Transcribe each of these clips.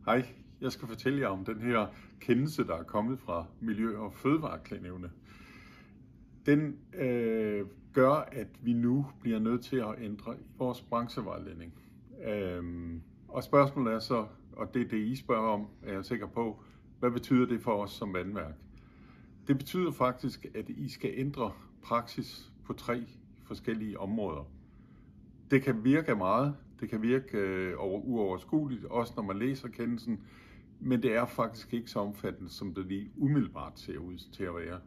Hej, jeg skal fortælle jer om den her kendelse, der er kommet fra Miljø- og Fødevareklagenævnet. Den gør, at vi nu bliver nødt til at ændre i vores branchevejledning. Og spørgsmålet er så, og det er det, I spørger om, er jeg sikker på, hvad betyder det for os som vandværk? Det betyder faktisk, at I skal ændre praksis på 3 forskellige områder. Det kan virke meget, det kan virke uoverskueligt, også når man læser kendelsen, men det er faktisk ikke så omfattende, som det lige umiddelbart ser ud til at være.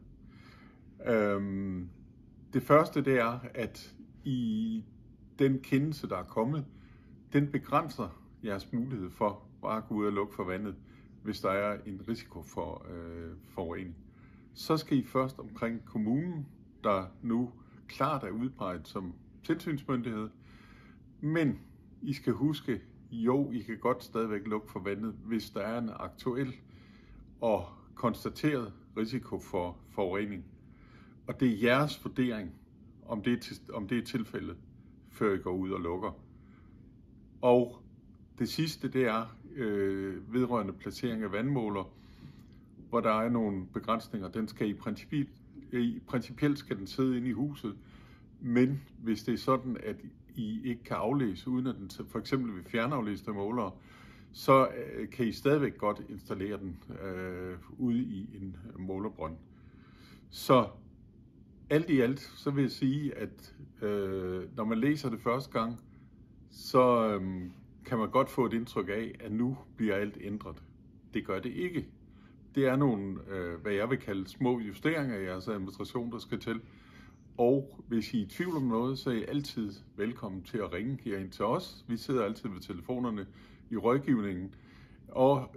Det første, det er, at i den kendelse, der er kommet, den begrænser jeres mulighed for bare at gå ud og lukke for vandet, hvis der er en risiko for forurening. Så skal I først omkring kommunen, der nu klart er udpeget som tilsynsmyndighed, men I skal huske, jo, I kan godt stadigvæk lukke for vandet, hvis der er en aktuel og konstateret risiko for forurening. Og det er jeres vurdering, om det er tilfældet, før I går ud og lukker. Og det sidste, det er vedrørende placering af vandmåler, hvor der er nogle begrænsninger. Den skal principielt skal den sidde inde i huset, men hvis det er sådan, at I ikke kan aflæse, uden at den for eksempel ved fjernaflæste målere, så kan I stadigvæk godt installere den ude i en målerbrønd. Så alt i alt, så vil jeg sige, at når man læser det første gang, så kan man godt få et indtryk af, at nu bliver alt ændret. Det gør det ikke. Det er nogle, hvad jeg vil kalde små justeringer i jeres administration, der skal til. Og hvis I er i tvivl om noget, så er I altid velkommen til at ringe herind til os. Vi sidder altid ved telefonerne i rådgivningen. Og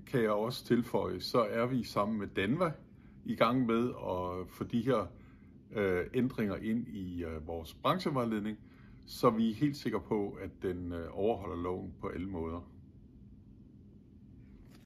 kan jeg også tilføje, så er vi sammen med DANVA i gang med at få de her ændringer ind i vores branchevejledning, så vi er helt sikre på, at den overholder loven på alle måder.